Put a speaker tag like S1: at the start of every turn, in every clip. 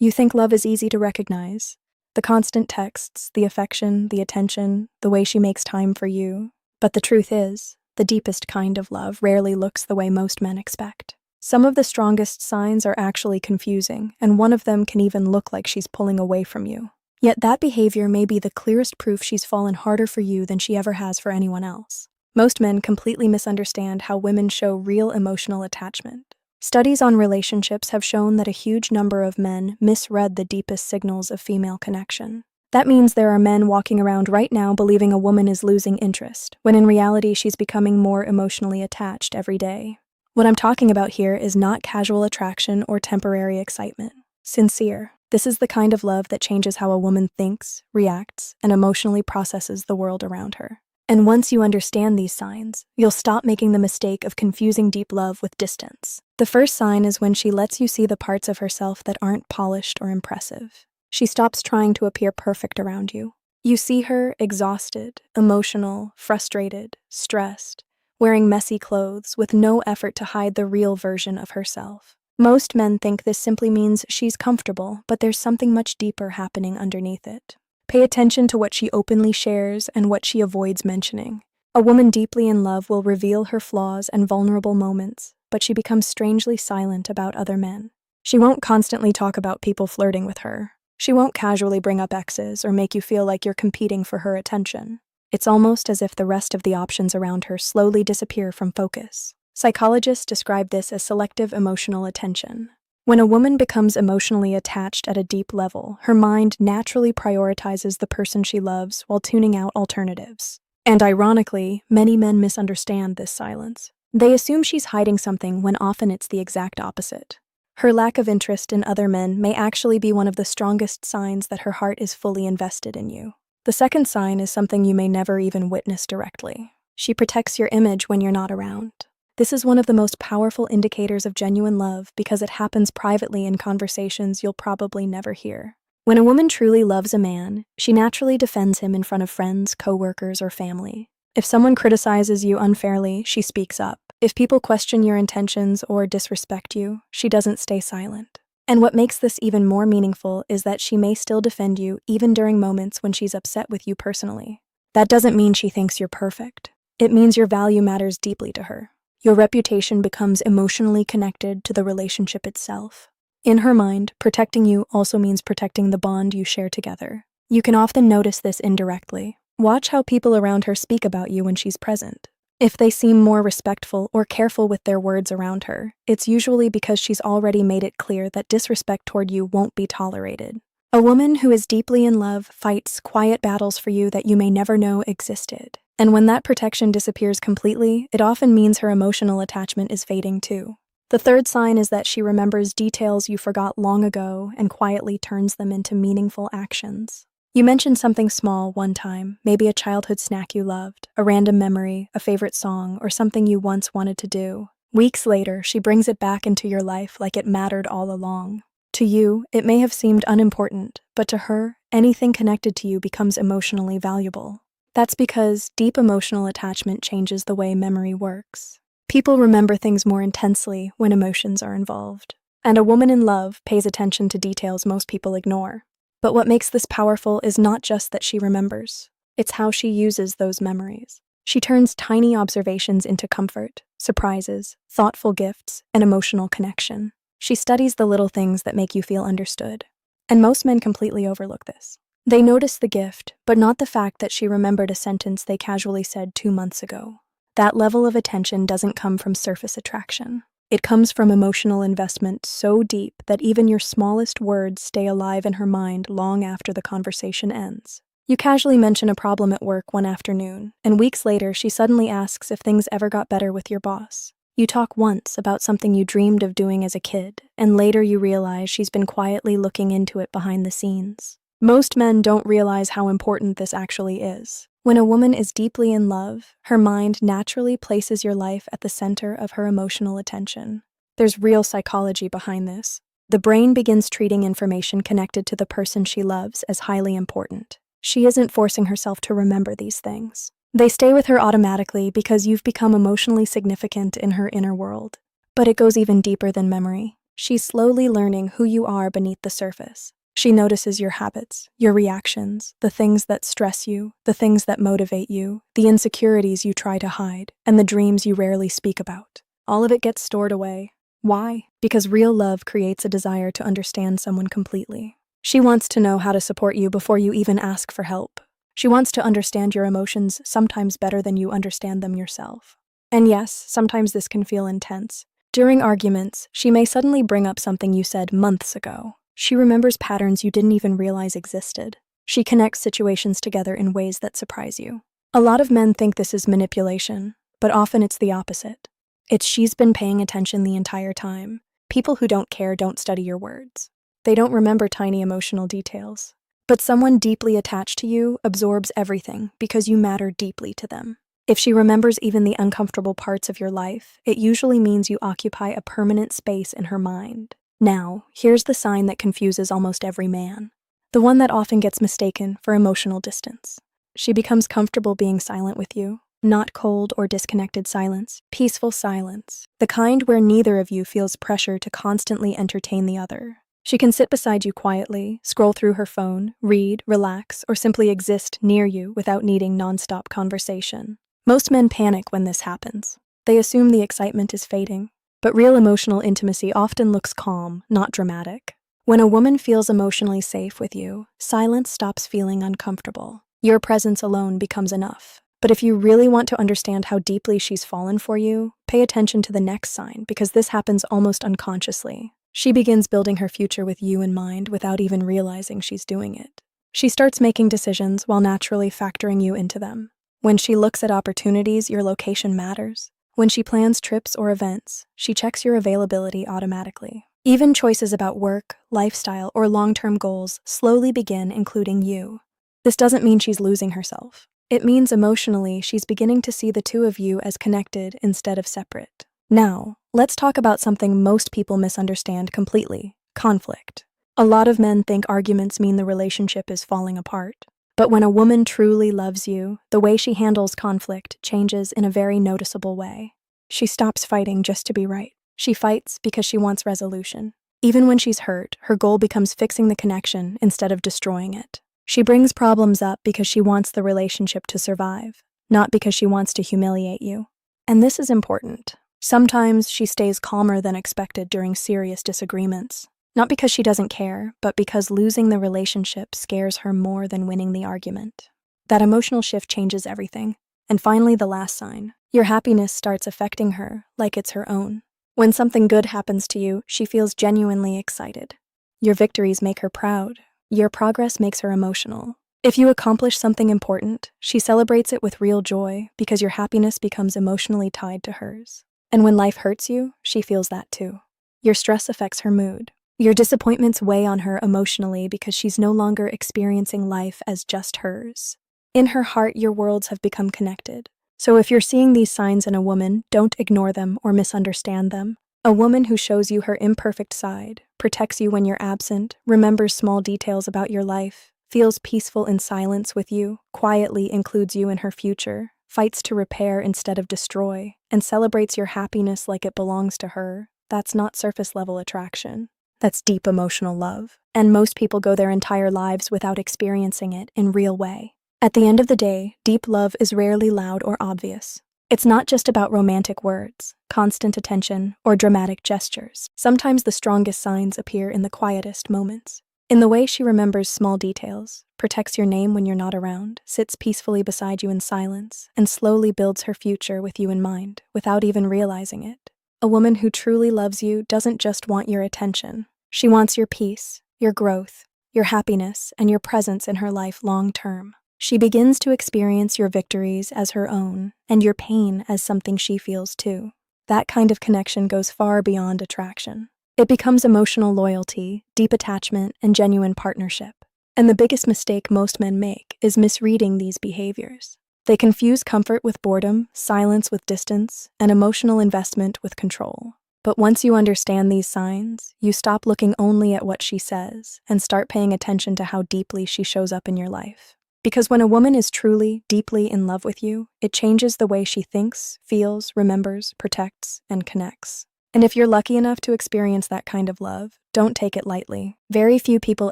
S1: You think love is easy to recognize. The constant texts, the affection, the attention, the way she makes time for you. But the truth is, the deepest kind of love rarely looks the way most men expect. Some of the strongest signs are actually confusing, and one of them can even look like she's pulling away from you. Yet that behavior may be the clearest proof she's fallen harder for you than she ever has for anyone else. Most men completely misunderstand how women show real emotional attachment. Studies on relationships have shown that a huge number of men misread the deepest signals of female connection. That means there are men walking around right now believing a woman is losing interest, when in reality she's becoming more emotionally attached every day. What I'm talking about here is not casual attraction or temporary excitement. Sincere. This is the kind of love that changes how a woman thinks, reacts, and emotionally processes the world around her. And once you understand these signs, you'll stop making the mistake of confusing deep love with distance. The first sign is when she lets you see the parts of herself that aren't polished or impressive. She stops trying to appear perfect around you. You see her exhausted, emotional, frustrated, stressed, wearing messy clothes with no effort to hide the real version of herself. Most men think this simply means she's comfortable, but there's something much deeper happening underneath it. Pay attention to what she openly shares and what she avoids mentioning. A woman deeply in love will reveal her flaws and vulnerable moments, but she becomes strangely silent about other men. She won't constantly talk about people flirting with her. She won't casually bring up exes or make you feel like you're competing for her attention. It's almost as if the rest of the options around her slowly disappear from focus. Psychologists describe this as selective emotional attention. When a woman becomes emotionally attached at a deep level, her mind naturally prioritizes the person she loves while tuning out alternatives. And ironically, many men misunderstand this silence. They assume she's hiding something when often it's the exact opposite. Her lack of interest in other men may actually be one of the strongest signs that her heart is fully invested in you. The second sign is something you may never even witness directly. She protects your image when you're not around. This is one of the most powerful indicators of genuine love because it happens privately in conversations you'll probably never hear. When a woman truly loves a man, she naturally defends him in front of friends, coworkers, or family. If someone criticizes you unfairly, she speaks up. If people question your intentions or disrespect you, she doesn't stay silent. And what makes this even more meaningful is that she may still defend you even during moments when she's upset with you personally. That doesn't mean she thinks you're perfect. It means your value matters deeply to her. Your reputation becomes emotionally connected to the relationship itself. In her mind, protecting you also means protecting the bond you share together. You can often notice this indirectly. Watch how people around her speak about you when she's present. If they seem more respectful or careful with their words around her, it's usually because she's already made it clear that disrespect toward you won't be tolerated. A woman who is deeply in love fights quiet battles for you that you may never know existed. And when that protection disappears completely, it often means her emotional attachment is fading too. The third sign is that she remembers details you forgot long ago and quietly turns them into meaningful actions. You mentioned something small one time, maybe a childhood snack you loved, a random memory, a favorite song, or something you once wanted to do. Weeks later, she brings it back into your life like it mattered all along. To you, it may have seemed unimportant, but to her, anything connected to you becomes emotionally valuable. That's because deep emotional attachment changes the way memory works. People remember things more intensely when emotions are involved. And a woman in love pays attention to details most people ignore. But what makes this powerful is not just that she remembers. It's how she uses those memories. She turns tiny observations into comfort, surprises, thoughtful gifts, and emotional connection. She studies the little things that make you feel understood. And most men completely overlook this. They notice the gift, but not the fact that she remembered a sentence they casually said 2 months ago. That level of attention doesn't come from surface attraction. It comes from emotional investment so deep that even your smallest words stay alive in her mind long after the conversation ends. You casually mention a problem at work one afternoon, and weeks later she suddenly asks if things ever got better with your boss. You talk once about something you dreamed of doing as a kid, and later you realize she's been quietly looking into it behind the scenes. Most men don't realize how important this actually is. When a woman is deeply in love, her mind naturally places your life at the center of her emotional attention. There's real psychology behind this. The brain begins treating information connected to the person she loves as highly important. She isn't forcing herself to remember these things. They stay with her automatically because you've become emotionally significant in her inner world. But it goes even deeper than memory. She's slowly learning who you are beneath the surface. She notices your habits, your reactions, the things that stress you, the things that motivate you, the insecurities you try to hide, and the dreams you rarely speak about. All of it gets stored away. Why? Because real love creates a desire to understand someone completely. She wants to know how to support you before you even ask for help. She wants to understand your emotions sometimes better than you understand them yourself. And yes, sometimes this can feel intense. During arguments, she may suddenly bring up something you said months ago. She remembers patterns you didn't even realize existed. She connects situations together in ways that surprise you. A lot of men think this is manipulation, but often it's the opposite. It's she's been paying attention the entire time. People who don't care don't study your words. They don't remember tiny emotional details. But someone deeply attached to you absorbs everything because you matter deeply to them. If she remembers even the uncomfortable parts of your life, it usually means you occupy a permanent space in her mind. Now, here's the sign that confuses almost every man. The one that often gets mistaken for emotional distance. She becomes comfortable being silent with you. Not cold or disconnected silence, peaceful silence. The kind where neither of you feels pressure to constantly entertain the other. She can sit beside you quietly, scroll through her phone, read, relax, or simply exist near you without needing nonstop conversation. Most men panic when this happens. They assume the excitement is fading. But real emotional intimacy often looks calm, not dramatic. When a woman feels emotionally safe with you, silence stops feeling uncomfortable. Your presence alone becomes enough. But if you really want to understand how deeply she's fallen for you, pay attention to the next sign, because this happens almost unconsciously. She begins building her future with you in mind without even realizing she's doing it. She starts making decisions while naturally factoring you into them. When she looks at opportunities, your location matters. When she plans trips or events, she checks your availability automatically. Even choices about work, lifestyle, or long-term goals slowly begin including you. This doesn't mean she's losing herself. It means emotionally she's beginning to see the two of you as connected instead of separate. Now, let's talk about something most people misunderstand completely: conflict. A lot of men think arguments mean the relationship is falling apart. But when a woman truly loves you, the way she handles conflict changes in a very noticeable way. She stops fighting just to be right. She fights because she wants resolution. Even when she's hurt, her goal becomes fixing the connection instead of destroying it. She brings problems up because she wants the relationship to survive, not because she wants to humiliate you. And this is important. Sometimes she stays calmer than expected during serious disagreements. Not because she doesn't care, but because losing the relationship scares her more than winning the argument. That emotional shift changes everything. And finally, the last sign. Your happiness starts affecting her like it's her own. When something good happens to you, she feels genuinely excited. Your victories make her proud. Your progress makes her emotional. If you accomplish something important, she celebrates it with real joy because your happiness becomes emotionally tied to hers. And when life hurts you, she feels that too. Your stress affects her mood. Your disappointments weigh on her emotionally because she's no longer experiencing life as just hers. In her heart, your worlds have become connected. So if you're seeing these signs in a woman, don't ignore them or misunderstand them. A woman who shows you her imperfect side, protects you when you're absent, remembers small details about your life, feels peaceful in silence with you, quietly includes you in her future, fights to repair instead of destroy, and celebrates your happiness like it belongs to her, that's not surface-level attraction. That's deep emotional love, and most people go their entire lives without experiencing it in real way. At the end of the day, deep love is rarely loud or obvious. It's not just about romantic words, constant attention, or dramatic gestures. Sometimes the strongest signs appear in the quietest moments. In the way she remembers small details, protects your name when you're not around, sits peacefully beside you in silence, and slowly builds her future with you in mind, without even realizing it. A woman who truly loves you doesn't just want your attention. She wants your peace, your growth, your happiness, and your presence in her life long term. She begins to experience your victories as her own, and your pain as something she feels too. That kind of connection goes far beyond attraction. It becomes emotional loyalty, deep attachment, and genuine partnership. And the biggest mistake most men make is misreading these behaviors. They confuse comfort with boredom, silence with distance, and emotional investment with control. But once you understand these signs, you stop looking only at what she says and start paying attention to how deeply she shows up in your life. Because when a woman is truly, deeply in love with you, it changes the way she thinks, feels, remembers, protects, and connects. And if you're lucky enough to experience that kind of love, don't take it lightly. Very few people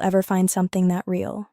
S1: ever find something that real.